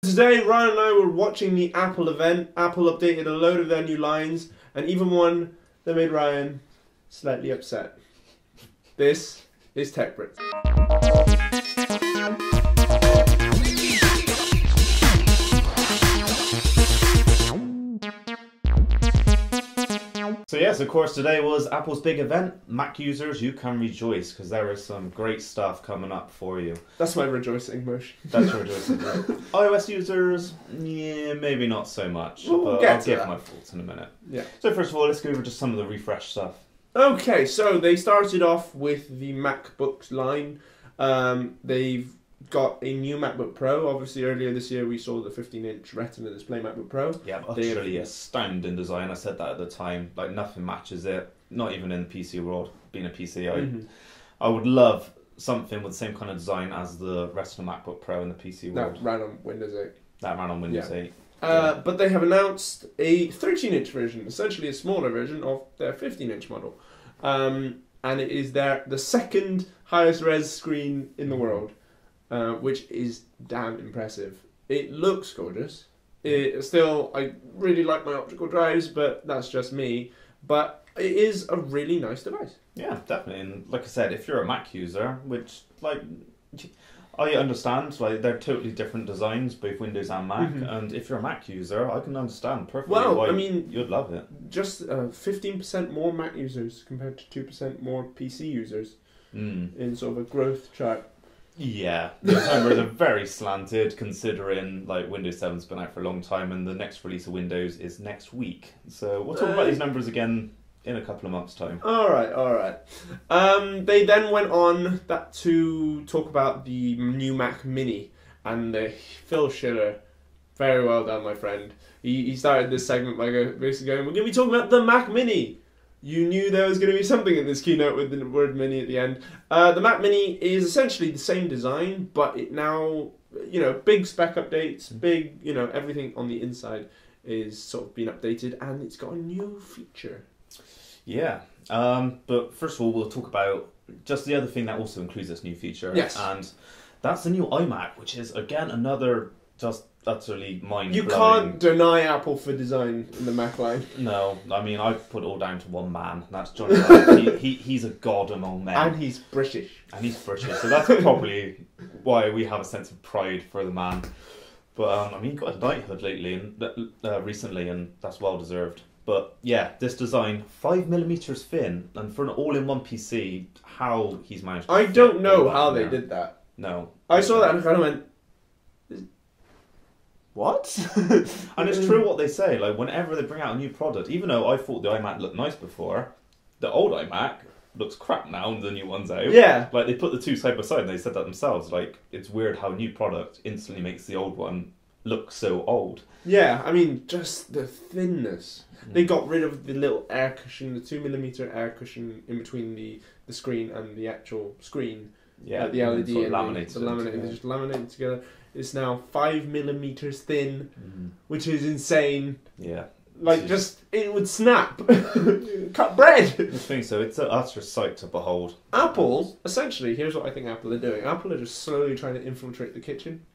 Today, Ryan and I were watching the Apple event. Apple updated a load of their new lines, and even one that made Ryan slightly upset. This is TEChBrits. So yes, of course, today was Apple's big event. Mac users, you can rejoice because there is some great stuff coming up for you. That's my rejoicing motion. That's your rejoicing. iOS users, yeah, maybe not so much. We'll but I'll give my thoughts in a minute. Yeah. So first of all, let's go over just some of the refresh stuff. Okay, so they started off with the MacBooks line. They've got a new MacBook Pro. Obviously, earlier this year we saw the 15-inch Retina display MacBook Pro. Yeah, utterly astounding design. I said that at the time. Like, nothing matches it. Not even in the PC world. Being a PC, I would love something with the same kind of design as the Retina MacBook Pro in the PC world. That ran on Windows 8. That ran on Windows 8. But they have announced a 13-inch version, essentially a smaller version of their 15-inch model. And it is the second highest res screen in the world. Which is damn impressive. It looks gorgeous. I really like my optical drives, but that's just me. But it is a really nice device. Yeah, definitely. And like I said, if you're a Mac user, which I understand, they're totally different designs, both Windows and Mac. And if you're a Mac user, I can understand perfectly why you'd love it. Just 15% more Mac users compared to 2% more PC users in sort of a growth chart. Yeah, the numbers are very slanted considering Windows 7's been out for a long time and the next release of Windows is next week. So we'll talk about these numbers again in a couple of months' time. Alright. They then went on to talk about the new Mac Mini and Phil Schiller. Very well done, my friend. He started this segment by basically going, we're going to be talking about the Mac Mini. You knew there was going to be something in this keynote with the word mini at the end. The Mac Mini is essentially the same design, but it now, big spec updates, big, everything on the inside is sort of been updated, and it's got a new feature. Yeah, but first of all, we'll talk about just the other thing that also includes this new feature. Yes. And that's the new iMac, which is, again, another just utterly mind-blowing. You can't deny Apple for design in the Mac line. No, I mean, I put it all down to one man, and that's Johnny Ive. He's a god among men. And he's British. So that's probably why we have a sense of pride for the man. But, he got a knighthood recently, and that's well-deserved. But, yeah, this design, 5mm thin, and for an all-in-one PC, how he's managed to I don't know how they did that. No. I saw that and I kind of went, what? And it's true what they say. Whenever they bring out a new product, even though I thought the iMac looked nice before, the old iMac looks crap now and the new one's out. Yeah. They put the two side by side and they said that themselves. It's weird how a new product instantly makes the old one look so old. Yeah, I mean, just the thinness. They got rid of the little air cushion, the 2mm air cushion in between the screen and the actual screen. Yeah, the LED sort of and laminated the laminated. They just laminated together. It's now 5mm thin, which is insane. Yeah. It would snap. Cut bread. I think so. It's an utter sight to behold. Apple, essentially, here's what I think Apple are doing. Apple are just slowly trying to infiltrate the kitchen.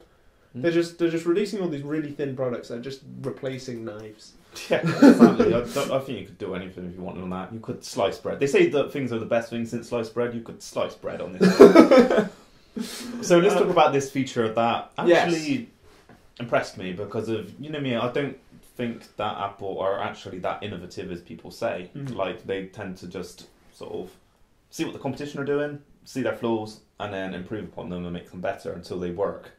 They're just releasing all these really thin products that are just replacing knives. Yeah, exactly. I think you could do anything if you wanted on that. You could slice bread. They say that things are the best things since sliced bread. You could slice bread on this. So let's talk about this feature that actually impressed me because of, me, I don't think that Apple are actually that innovative as people say. They tend to just sort of see what the competition are doing, see their flaws, and then improve upon them and make them better until they work.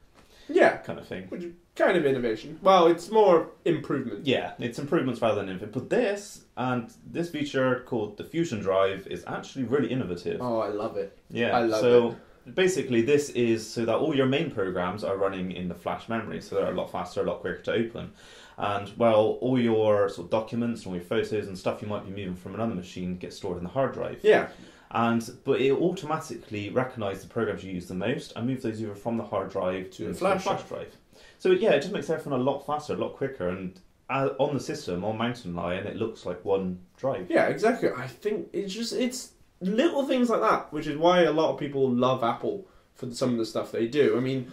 Yeah. Kind of thing. Which is kind of innovation. Well, it's more improvement. Yeah, it's improvements rather than innovation. But this feature called the fusiondrive is actually really innovative. Oh, I love it. Yeah. I love it. Basically, this is so that all your main programs are running in the flash memory, so they're a lot faster, a lot quicker to open. And all your sort of documents and all your photos and stuff you might be moving from another machine get stored in the hard drive. Yeah. But it automatically recognises the programs you use the most and move those either from the hard drive to the flash drive. So it just makes everything a lot faster, a lot quicker, and on the system, on Mountain Lion, it looks like one drive. Yeah, exactly. I think it's little things like that, which is why a lot of people love Apple for some of the stuff they do. I mean,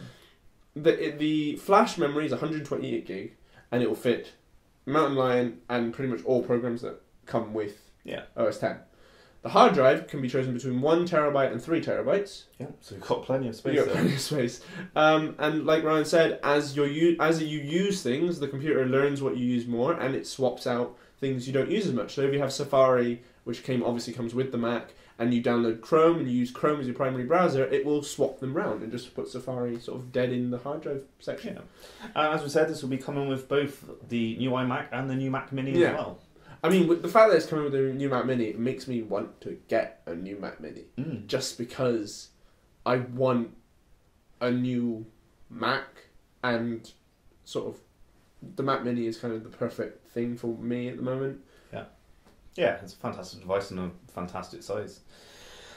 the flash memory is 128 gig, and it will fit Mountain Lion and pretty much all programs that come with OS 10. The hard drive can be chosen between 1 terabyte and 3 terabytes. Yeah, so you've got plenty of space. You've got plenty of space. And like Ryan said, as you use things, the computer learns what you use more, and it swaps out things you don't use as much. So if you have Safari, which obviously comes with the Mac, and you download Chrome and you use Chrome as your primary browser, it will swap them round and just put Safari sort of dead in the hard drive section. Yeah. As we said, this will be coming with both the new iMac and the new Mac Mini as well. I mean, with the fact that it's coming with a new Mac Mini, it makes me want to get a new Mac Mini. Just because I want a new Mac, and sort of the Mac Mini is kind of the perfect thing for me at the moment. Yeah, it's a fantastic device and a fantastic size.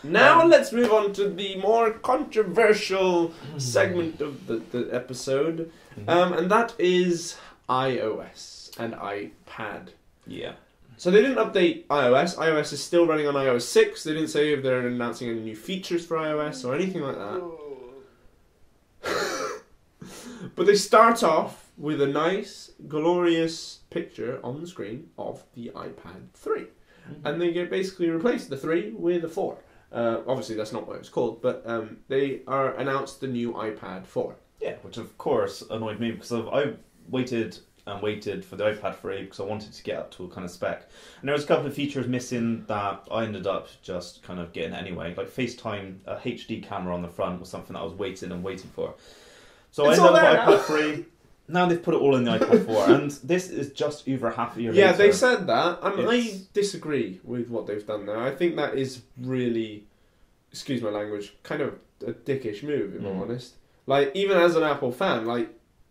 Now let's move on to the more controversial segment of the episode, and that is iOS and iPad. Yeah. So they didn't update iOS. iOS is still running on iOS 6. They didn't say if they're announcing any new features for iOS or anything like that. But they start off with a nice, glorious picture on the screen of the iPad 3. And they basically replaced the 3 with a 4. Obviously, that's not what it was called, but they announced the new iPad 4. Yeah, which of course annoyed me because I waited and waited for the iPad 3 because I wanted to get up to a kind of spec. And there was a couple of features missing that I ended up just kind of getting anyway. Like FaceTime, a HD camera on the front was something that I was waiting for. So I ended up with iPad 3. Now they've put it all in the iPad 4, and this is just over half a year later. Yeah, they said that. I disagree with what they've done there. I think that is really, excuse my language, kind of a dickish move, if I'm honest. Like, even as an Apple fan, like,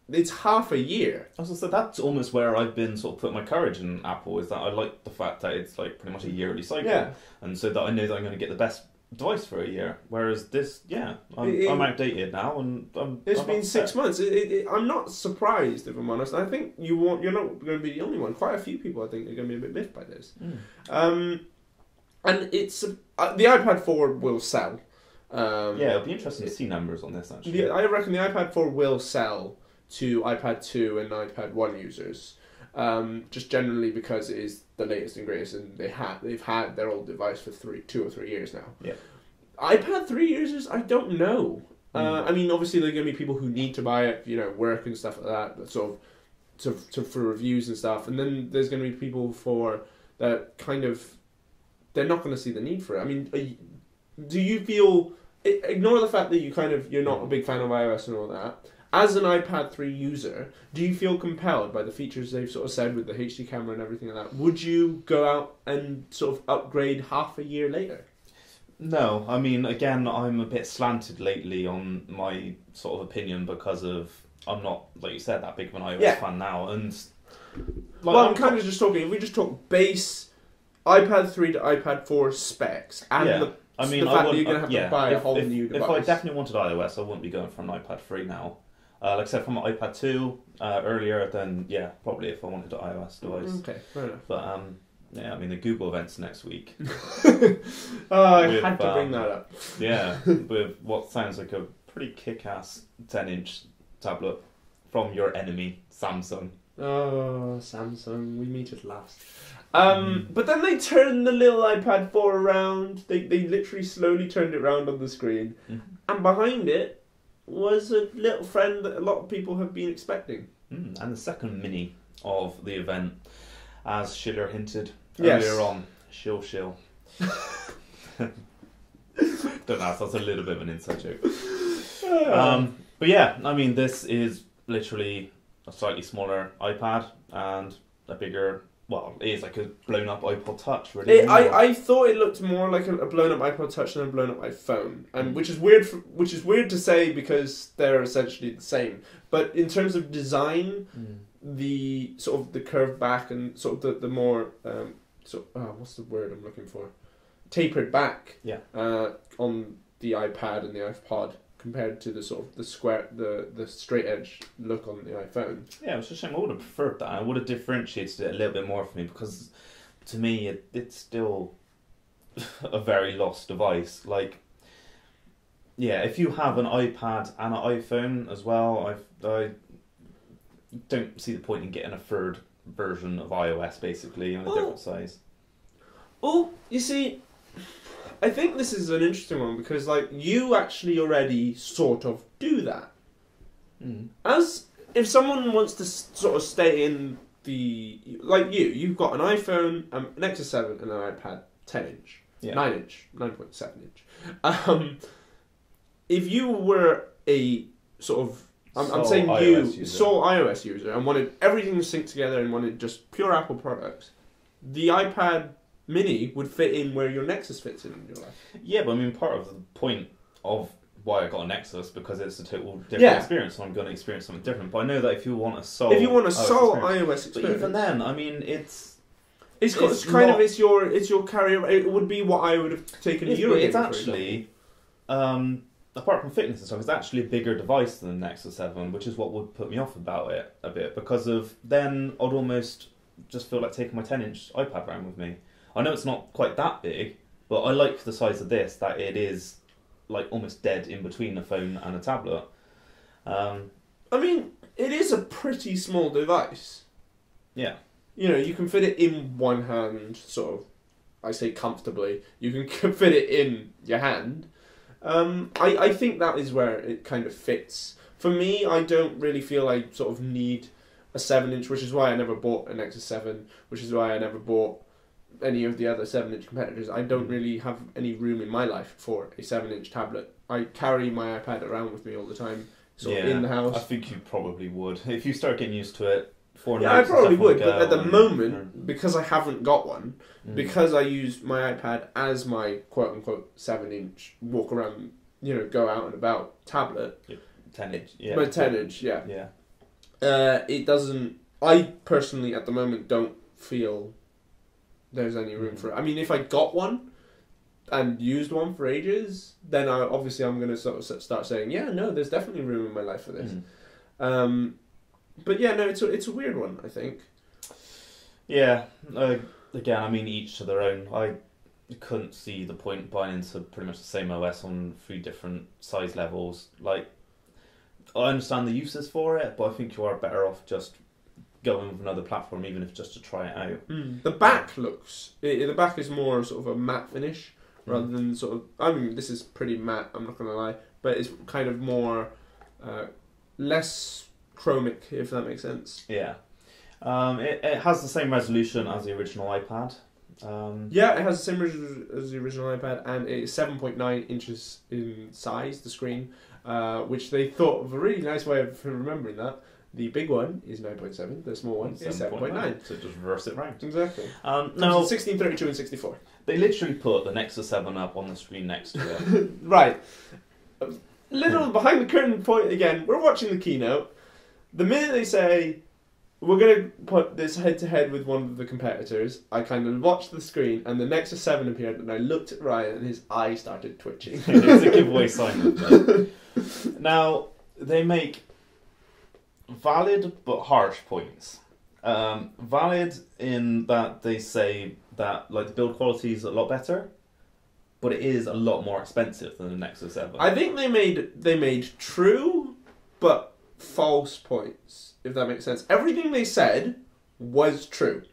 it's half a year. So that's almost where I've been sort of putting my courage in Apple, is that I like the fact that it's like pretty much a yearly cycle, and so that I know that I'm going to get the best device for a year. Whereas this, I'm outdated now, and it's been 6 months. I'm not surprised, if I'm honest. I think you're not going to be the only one. Quite a few people, I think, are going to be a bit miffed by this. And it's the iPad 4 will sell. It'll be interesting to see numbers on this, actually. I reckon the iPad 4 will sell to iPad 2 and iPad 1 users. Just generally because it is the latest and greatest, and they've had their old device for 2 or 3 years now. Yeah. iPad 3 users, I don't know. I mean, obviously there are going to be people who need to buy it, work and stuff like that, sort of for reviews and stuff. And then there's going to be people that kind of, they're not going to see the need for it. I mean, do you feel, ignore the fact that you're not a big fan of iOS and all that. As an iPad 3 user, do you feel compelled by the features they've sort of said with the HD camera and everything like that? Would you go out and sort of upgrade half a year later? No, I mean, again, I'm a bit slanted lately on my sort of opinion because of, I'm not, like you said, that big of an iOS fan now. And I'm kind of just talking, if we just talk base iPad 3 to iPad 4 specs and the fact that you're going to have to buy a whole new device. If I definitely wanted iOS, I wouldn't be going for an iPad 3 now. Like I said, from an iPad 2 earlier, then probably if I wanted an iOS device. Okay, fair enough. But I mean the Google event's next week. I had to bring that up. Yeah, with what sounds like a pretty kick-ass 10-inch tablet from your enemy, Samsung. Oh, Samsung, we meet at last. But then they turned the little iPad 4 around. They literally slowly turned it around on the screen, and behind it was a little friend that a lot of people have been expecting. And the second mini of the event, as Schiller hinted earlier on. Shill. Don't know, that's a little bit of an inside joke. But yeah, I mean, this is literally a slightly smaller iPad and a bigger... Well, it is like a blown-up iPod Touch, really. I thought it looked more like a blown-up iPod Touch than a blown-up iPhone, and which is weird to say because they're essentially the same. But in terms of design, the sort of the curved back and sort of the more what's the word I'm looking for? Tapered back. Yeah. On the iPad and the iPod, compared to the sort of the square, the straight edge look on the iPhone. Yeah, it was a shame. I would have preferred that. I would have differentiated it a little bit more for me because, to me, it's still a very lost device. Like, yeah, if you have an iPad and an iPhone as well, I don't see the point in getting a third version of iOS, basically, in a different size. Oh, you see, I think this is an interesting one because, like, you actually already sort of do that. As if someone wants to sort of stay in like you've got an iPhone, an Nexus 7, and an iPad 10-inch, 9-inch, 9.7-inch. If you were a sort of, I'm saying you, sole iOS user, and wanted everything to sync together and wanted just pure Apple products, the iPad Mini would fit in where your Nexus fits in your life. Yeah, but I mean, part of the point of why I got a Nexus, because it's a total different experience, so I'm going to experience something different. But I know that if you want a sole iOS experience, but even then, I mean, it's your carrier. It would be what I would have taken a Euro. It's actually, apart from fitness and stuff, it's actually a bigger device than the Nexus 7, which is what would put me off about it a bit, because of then I'd almost just feel like taking my 10-inch iPad around with me. I know it's not quite that big, but I like the size of this, that it is like almost dead in between a phone and a tablet. I mean, it is a pretty small device. Yeah. You know, you can fit it in one hand, sort of, I say comfortably. You can fit it in your hand. I think that is where it kind of fits. For me, I don't really feel I sort of need a 7-inch, which is why I never bought a Nexus 7, which is why I never bought any of the other 7-inch competitors. I don't really have any room in my life for a 7-inch tablet. I carry my iPad around with me all the time, sort of in the house. I think you probably would. If you start getting used to it, I probably would, but at the moment, because I haven't got one, because I use my iPad as my quote-unquote 7-inch walk around, go out and about tablet. 10-inch, yeah. My 10-inch, yeah. Yeah. It doesn't... I personally, at the moment, don't feel there's any room for it. I mean, if I got one and used one for ages, then I'm going to sort of start saying, there's definitely room in my life for this. But yeah, no, it's a weird one, I think. Yeah. Again, I mean, each to their own. I couldn't see the point buying into pretty much the same OS on 3 different size levels. Like, I understand the uses for it, but I think you are better off just going with another platform, even if just to try it out. The back the back is more sort of a matte finish rather than sort of, I mean, this is pretty matte, I'm not going to lie, but it's kind of more less chromic, if that makes sense. Yeah. It has the same resolution as the original iPad. Yeah, it has the same resolution as the original iPad, and it's 7.9 inches in size, the screen, which they thought of a really nice way of remembering that. The big one is 9.7, the small one is 7.9. So just reverse it round. Exactly. No, 16, 32 and 64. They literally put the Nexus 7 up on the screen next to it. Right. Little behind the curtain point again, we're watching the keynote. The minute they say, we're going to put this head-to-head with one of the competitors, I kind of watched the screen, and the Nexus 7 appeared, and I looked at Ryan, and his eye started twitching. It's a giveaway sign. Now, they make valid but harsh points. Valid in that they say that like the build quality is a lot better, but it is a lot more expensive than the Nexus 7. I think they made true but false points, if that makes sense. Everything they said was true.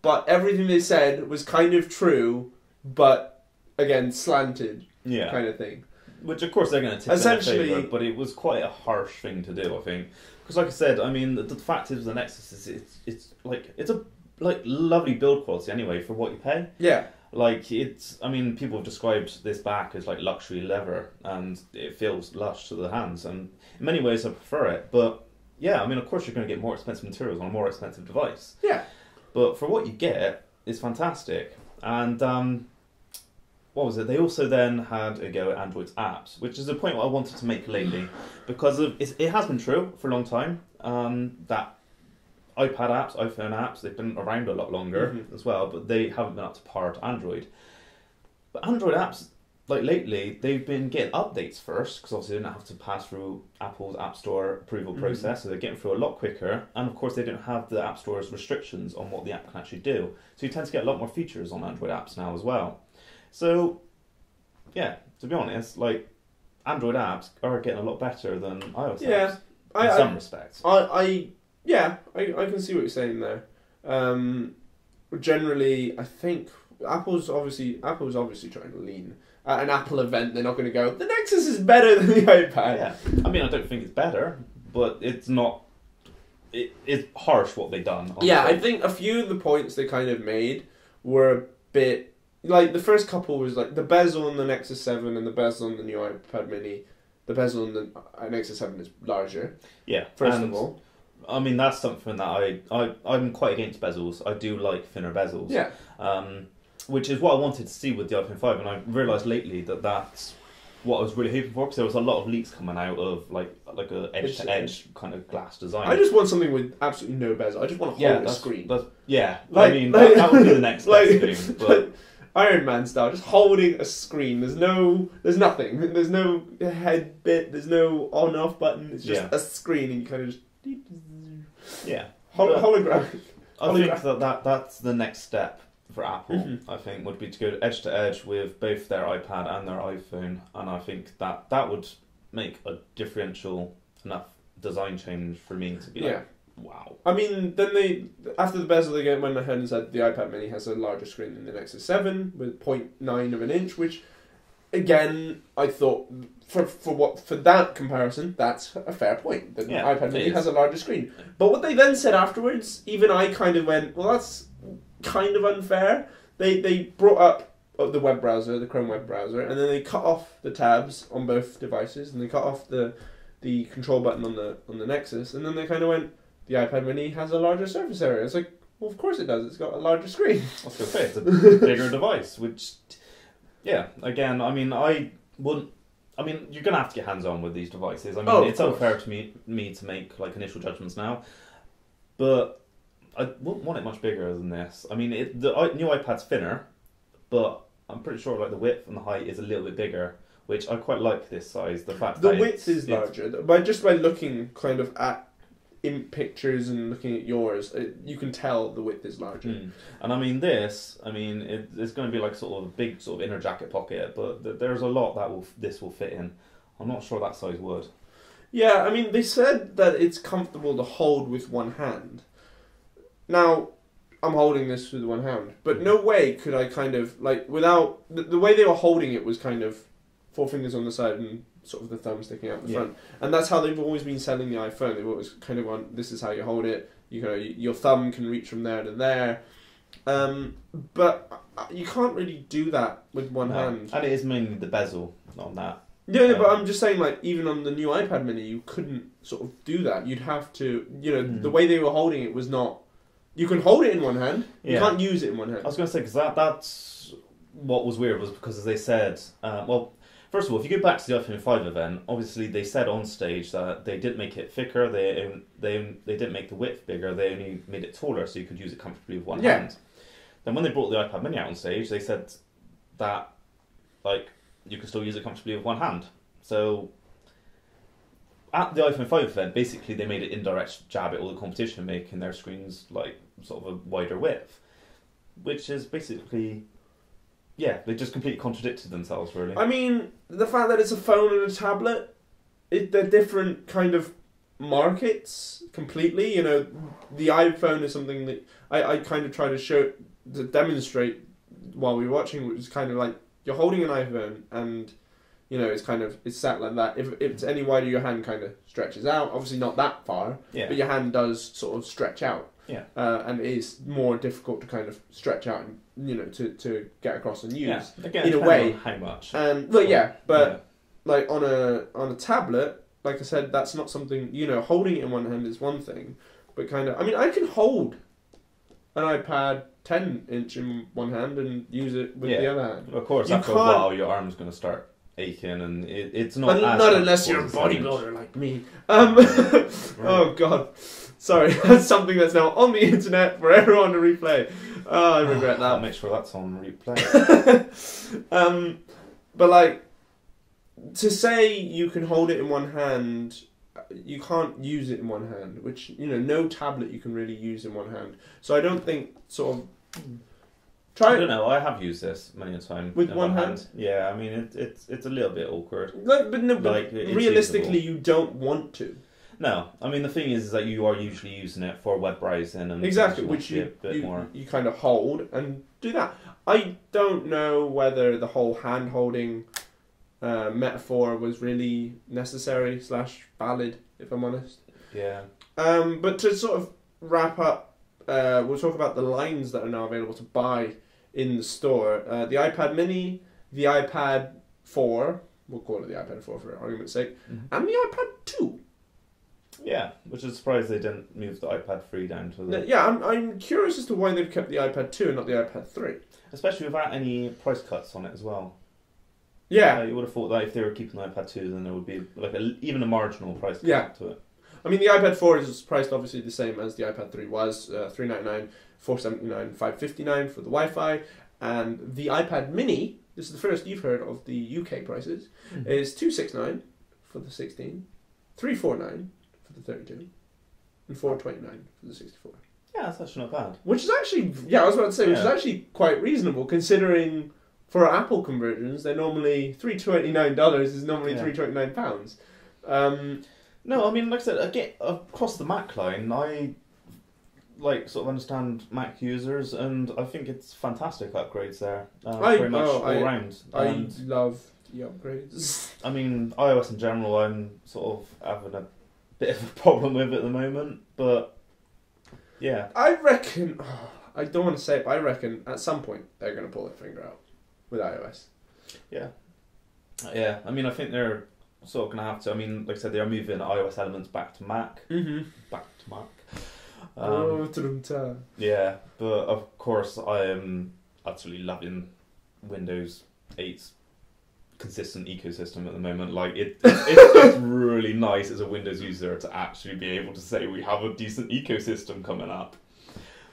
But everything they said was kind of true, but again slanted kind of thing. Which, of course, they're going to take essentially, favour, but it was quite a harsh thing to do, I think. Because, like I said, I mean, the fact is, the Nexus is it's a lovely build quality anyway for what you pay. Yeah. Like I mean, people have described this back as like luxury leather, and it feels lush to the hands. And in many ways, I prefer it. But yeah, I mean, of course, you're going to get more expensive materials on a more expensive device. Yeah. But for what you get, it's fantastic. And what was it? They also then had a go at Android's apps, which is a point I wanted to make lately, because it has been true for a long time that iPad apps, iPhone apps, they've been around a lot longer as well, but they haven't been up to par to Android. But Android apps, like lately, they've been getting updates first, because obviously they don't have to pass through Apple's App Store approval process, so they're getting through a lot quicker, and of course they don't have the App Store's restrictions on what the app can actually do. So you tend to get a lot more features on Android apps now as well. So yeah, to be honest, like Android apps are getting a lot better than iOS Yeah, apps in some respects. I can see what you're saying there. Generally, I think Apple's obviously trying to lean. At an Apple event, they're not going to go, the Nexus is better than the iPad. Yeah, I mean, I don't think it's better, but it's not. It's harsh what they've done. Yeah, I think a few of the points they kind of made were a bit like the first couple was like the bezel on the Nexus 7 and the bezel on the new iPad Mini. The bezel on the Nexus 7 is larger. Yeah, first of all. I mean, that's something that I'm quite against bezels. I do like thinner bezels. Yeah. Which is what I wanted to see with the iPhone 5, and I realised lately that that's what I was really hoping for, because there was a lot of leaks coming out of like a edge-to-edge kind of glass design. I just want something with absolutely no bezel. I just want to hold a screen. I mean, that would be the next best thing. But Iron Man style, just holding a screen. There's nothing. There's no head bit. There's no on-off button. It's just a screen, and you kind of just holographic. I think that's the next step for Apple. Mm-hmm. I think would be to go edge to edge with both their iPad and their iPhone, and I think that would make a differential enough design change for me to be like, wow. I mean, then after the bezel they went ahead and said the iPad Mini has a larger screen than the Nexus 7 with 0.9 of an inch, which again I thought for that comparison that's a fair point. The iPad Mini has a larger screen. But what they then said afterwards, even I kind of went, well, that's kind of unfair. They brought up the web browser, the Chrome web browser, and then they cut off the tabs on both devices, and they cut off the control button on the Nexus, and then they kind of went, the iPad Mini has a larger surface area. It's like, well, of course it does. It's got a larger screen. I was going to say, it's a bigger device, which, again, I mean, you're going to have to get hands-on with these devices. I mean, it's unfair to me to make like initial judgments now, but I wouldn't want it much bigger than this. I mean, the new iPad's thinner, but I'm pretty sure like the width and the height is a little bit bigger, which I quite like this size. The fact the width is larger, by looking kind of at in pictures and looking at yours, you can tell the width is larger. And I mean it's going to be like sort of a big sort of inner jacket pocket, but there's a lot that this will fit in. I'm not sure that size would. Yeah, I mean they said that it's comfortable to hold with one hand. Now, I'm holding this with one hand, but no way could I kind of, like, without... The way they were holding it was kind of 4 fingers on the side and sort of the thumb sticking out the front. And that's how they've always been selling the iPhone. They've always kind of gone, this is how you hold it. Your thumb can reach from there to there. But you can't really do that with one hand. And it is mainly the bezel on that. Yeah, but I'm just saying, like, even on the new iPad Mini, you couldn't sort of do that. You'd have to, the way they were holding it was not... You can hold it in one hand. You can't use it in one hand. I was going to say, because that's what was weird, was because as they said, first of all, if you go back to the iPhone 5 event, obviously they said on stage that they didn't make it thicker, they didn't make the width bigger, they only made it taller so you could use it comfortably with one hand. Then when they brought the iPad Mini out on stage, they said that like you could still use it comfortably with one hand. So at the iPhone 5 event, basically they made it indirect jab at all the competition, making their screens like sort of a wider width, which is basically, they just completely contradicted themselves, really. I mean, the fact that it's a phone and a tablet, they're different kind of markets completely. The iPhone is something that I kind of try to demonstrate while we were watching, which is kind of like you're holding an iPhone and it's sat like that. If it's any wider, your hand kind of stretches out. Obviously not that far, but your hand does sort of stretch out. Yeah. And it is more difficult to kind of stretch out and, to get across and use. Yeah. Again, in a way. How much. Like on a tablet, like I said, that's not something, holding it in one hand is one thing, but kind of, I mean, I can hold an iPad 10-inch in one hand and use it with the other hand. Of course, after a while your arm's going to start aching, and it's not. Not unless you're a bodybuilder like me. Oh God, sorry, that's something that's now on the internet for everyone to replay. Oh, I regret that. I'll make sure that's on replay. But like, to say you can hold it in one hand, you can't use it in one hand. Which no tablet you can really use in one hand. So I don't think sort of Try I it. don't know. I have used this many a time With in one my hand? Yeah, I mean it's a little bit awkward. But Like, it's realistically, usable. you don't want to. No, I mean the thing is that you are usually using it for web browsing and Exactly, things which be a bit more. you kind of hold and do that. I don't know whether the whole hand-holding metaphor was really necessary / valid, if I'm honest. Yeah. But to sort of wrap up, we'll talk about the lines that are now available to buy in the store. The iPad Mini, the iPad 4, we'll call it the iPad 4 for argument's sake, and the iPad 2. Yeah, which is surprised they didn't move the iPad 3 down to the... Yeah, I'm curious as to why they've kept the iPad 2 and not the iPad 3. Especially without any price cuts on it as well. Yeah. You would have thought that if they were keeping the iPad 2, then there would be like even a marginal price cut Yeah. to it. I mean, the iPad 4 is priced obviously the same as the iPad 3 was, $399, $479, $559 for the Wi-Fi, and the iPad Mini, this is the first you've heard of the UK prices, is $269 for the 16, $349 for the 32, and $429 for the 64. Yeah, that's actually not bad. Which is actually, I was about to say, which is Yeah. actually quite reasonable considering for Apple conversions, they're normally $329 is normally Yeah. £329. No, I mean, like I said, again, across the Mac line, I like sort of understand Mac users, and I think it's fantastic upgrades there. Pretty much all round. I love the upgrades. I mean, iOS in general, I'm sort of having a bit of a problem with at the moment, but yeah. I reckon, I don't want to say it, but I reckon at some point they're going to pull their finger out with iOS. Yeah. Yeah, I mean, I think they're sort of going to have to. I mean, like I said, they are moving iOS elements back to Mac. Back to Mac. Yeah, but of course I am absolutely loving Windows 8's consistent ecosystem at the moment. Like it's really nice as a Windows user to actually be able to say we have a decent ecosystem coming up.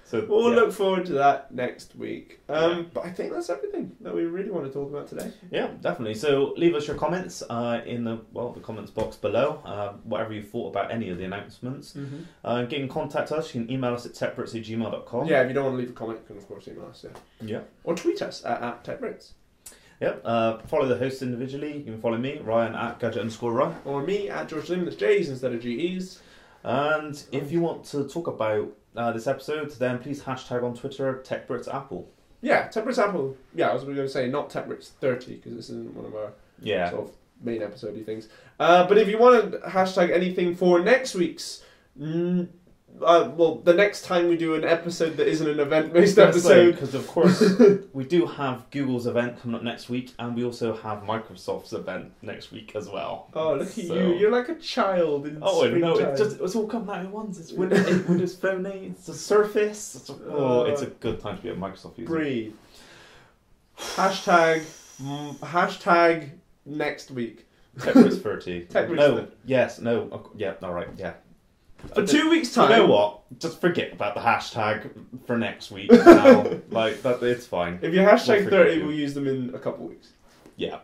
So We'll look forward to that next week. But I think that's everything that we really want to talk about today. Yeah, definitely. So leave us your comments in the comments box below. Whatever you thought about any of the announcements. Get in contact us. You can email us at techbrits@gmail.com. Yeah, if you don't want to leave a comment, you can of course email us. Yeah. Or tweet us at TEChBrits. Yep. Follow the hosts individually. You can follow me, Ryan at gadget_Ryan. Or me at George Lim. That's J's instead of GE's. And if you want to talk about this episode, then please hashtag on Twitter TEChBritsApple. Yeah, TEChBrits Apple. Yeah, I was going to say not TEChBrits 30 because this isn't one of our sort of main episode-y things. But if you want to hashtag anything for next week's, the next time we do an episode that isn't an event-based episode, because of course we do have Google's event coming up next week, and we also have Microsoft's event next week as well. Oh, look at you! You're like a child in springtime. No, it's all coming out at once. It's Windows 8, Windows Phone 8, it's the Surface. It's a good time to be a Microsoft user. Breathe. Hashtag next week. TEChBrits 30. TEChBrits all right, yeah. For 2 weeks' time. You know what? Just forget about the hashtag for next week now. Like, it's fine. If you hashtag We'll 30, forgive you. we'll use them in a couple of weeks. Yeah.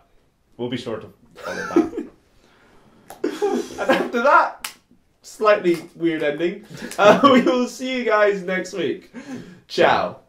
We'll be sure to follow that. And after that, slightly weird ending, we will see you guys next week. Ciao.